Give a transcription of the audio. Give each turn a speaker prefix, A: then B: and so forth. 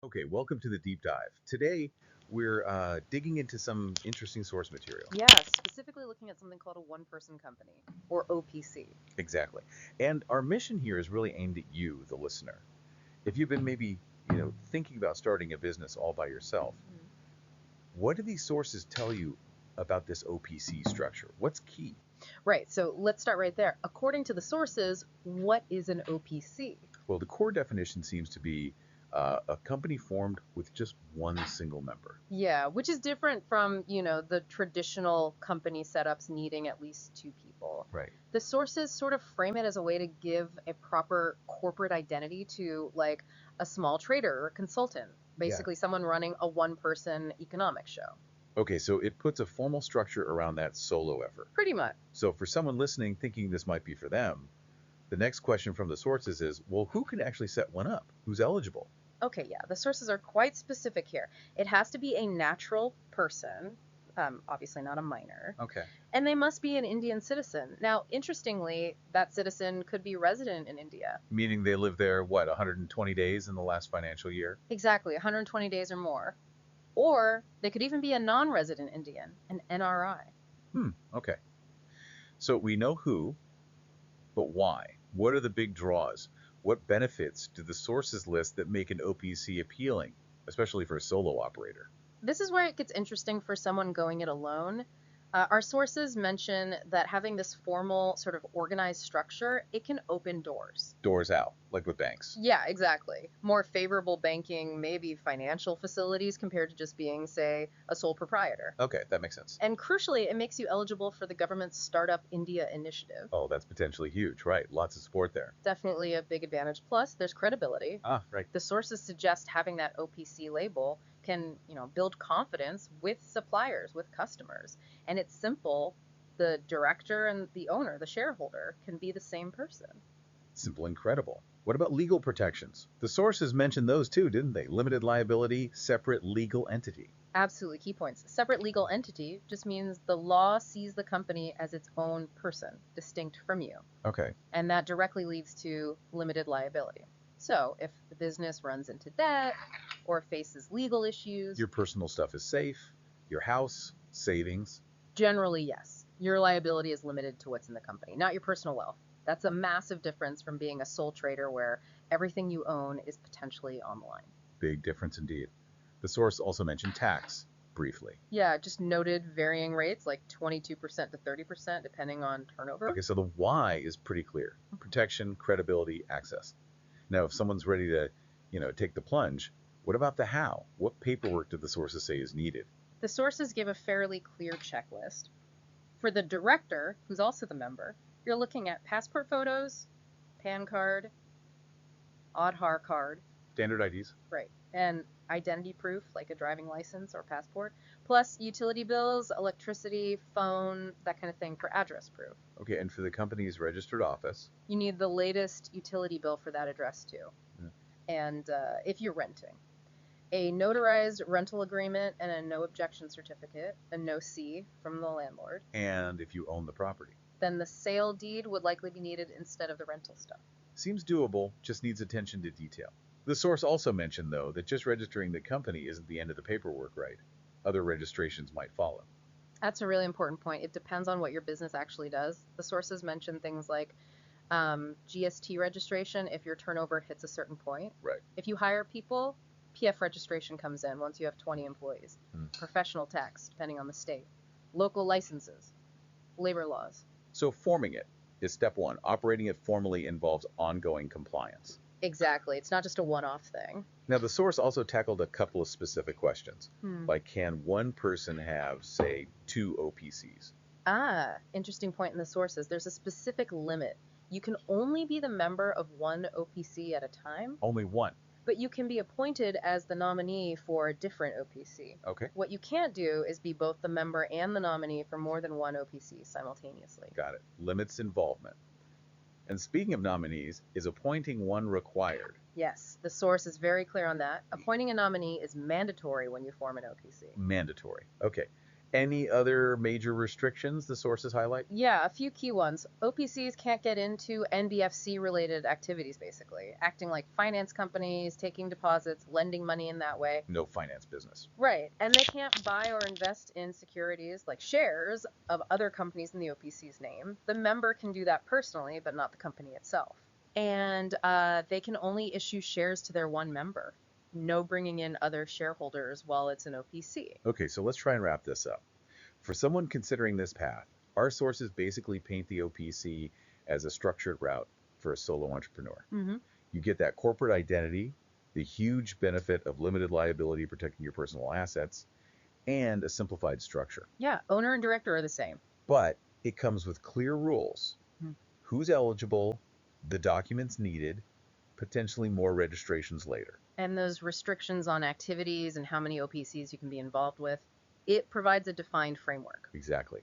A: Okay, welcome to the deep dive. Today, we're digging into some interesting source material.
B: Yeah, specifically looking at something called a one-person company, or OPC.
A: Exactly. And our mission here is really aimed at you, the listener. If you've been maybe, thinking about starting a business all by yourself, what do these sources tell you about this OPC structure? What's key?
B: Right, so let's start right there. According to the sources, what is an OPC?
A: Well, the core definition seems to be a company formed with just one single member.
B: Yeah, which is different from, the traditional company setups needing at least two people.
A: Right.
B: The sources sort of frame it as a way to give a proper corporate identity to, like, a small trader or consultant,
A: Yeah.
B: basically someone running a one-person economic show.
A: Okay, so it puts a formal structure around that solo effort.
B: Pretty much.
A: So for someone listening thinking this might be for them, the next question from the sources is, well, who can actually set one up? Who's eligible?
B: Okay, yeah, the sources are quite specific here. It has to be a natural person, obviously not a minor,
A: Okay.
B: and they must be an Indian citizen. Now, interestingly, that citizen could be resident in India.
A: Meaning they live there, what, 120 days in the last financial year?
B: Exactly, 120 days or more. Or they could even be a non resident Indian, an NRI.
A: Okay. So we know who, but why? What are the big draws? What benefits do the sources list that make an OPC appealing, especially for a solo operator?
B: This is where it gets interesting for someone going it alone. Our sources mention that having this formal, sort of organized structure, it can open doors.
A: Doors out, like with banks.
B: Yeah, exactly. More favorable banking, maybe financial facilities compared to just being, say, a sole proprietor.
A: Okay, that makes sense.
B: And crucially, it makes you eligible for the government's Startup India initiative.
A: Oh, that's potentially huge, right? Lots of support there.
B: Definitely a big advantage. Plus, there's credibility.
A: Ah, right.
B: The sources suggest having that OPC label can, build confidence with suppliers, with customers. And it's simple. The director and the owner, the shareholder, can be the same person.
A: Simple and credible. What about legal protections? The sources mentioned those too, didn't they? Limited liability, separate legal entity.
B: Absolutely, key points. Separate legal entity just means the law sees the company as its own person, distinct from you.
A: Okay.
B: And that directly leads to limited liability. So if the business runs into debt or faces legal issues,
A: Your personal stuff is safe, your house, savings.
B: generally, yes, your liability is limited to what's in the company, not your personal wealth. That's a massive difference from being a sole trader where everything you own is potentially on the line.
A: Big difference indeed. The source also mentioned tax, briefly.
B: Yeah, just noted varying rates like 22% to 30% depending on turnover.
A: Okay, so the why is pretty clear. Protection, credibility, access. Now, if someone's ready to, take the plunge, what about the how? What paperwork do the sources say is needed?
B: The sources give a fairly clear checklist. For the director, who's also the member, you're looking at passport photos, PAN card, Aadhaar card,
A: Standard IDs.
B: right, and identity proof like a driving license or passport, plus utility bills, electricity, phone, that kind of thing for address proof.
A: Okay, and for the company's registered office.
B: You need the latest utility bill for that address too.
A: Yeah.
B: And if you're renting, a notarized rental agreement and a no objection certificate, a no C from the landlord.
A: And if you own the property.
B: Then the sale deed would likely be needed instead of the rental stuff.
A: Seems doable, just needs attention to detail. The source also mentioned, though, that just registering the company isn't the end of the paperwork, right? Other registrations might follow.
B: That's a really important point. It depends on what your business actually does. The sources mention things like GST registration if your turnover hits a certain point.
A: Right.
B: If you hire people, PF registration comes in once you have 20 employees. Professional tax, depending on the state. Local licenses, labor laws.
A: So forming it is step one. Operating it formally involves ongoing compliance.
B: Exactly. It's not just a one-off thing.
A: Now, the source also tackled a couple of specific questions, like can one person have, say, two OPCs?
B: Interesting point in the sources. There's a specific limit. You can only be the member of one OPC at a time.
A: Only one.
B: But you can be appointed as the nominee for a different OPC.
A: Okay.
B: What you can't do is be both the member and the nominee for more than one OPC simultaneously.
A: Got it. Limits involvement. And speaking of nominees, is appointing one required?
B: Yes, the source is very clear on that. Appointing a nominee is mandatory when you form an OPC.
A: Mandatory. Okay. Any other major restrictions the sources highlight?
B: Yeah, a few key ones. OPCs can't get into NBFC related activities, basically, acting like finance companies, taking deposits, lending money in that way.
A: No finance business.
B: Right. And they can't buy or invest in securities like shares of other companies in the OPC's name. The member can do that personally, but not the company itself. And they can only issue shares to their one member. No bringing in other shareholders while it's an OPC.
A: Okay, so let's try and wrap this up. For someone considering this path, our sources basically paint the OPC as a structured route for a solo entrepreneur.
B: Mm-hmm.
A: You get that corporate identity, the huge benefit of limited liability protecting your personal assets, and a simplified structure.
B: Yeah, owner and director are the same.
A: But it comes with clear rules. Who's eligible, the documents needed, potentially more registrations later.
B: And those restrictions on activities and how many OPCs you can be involved with, it provides a defined framework.
A: Exactly.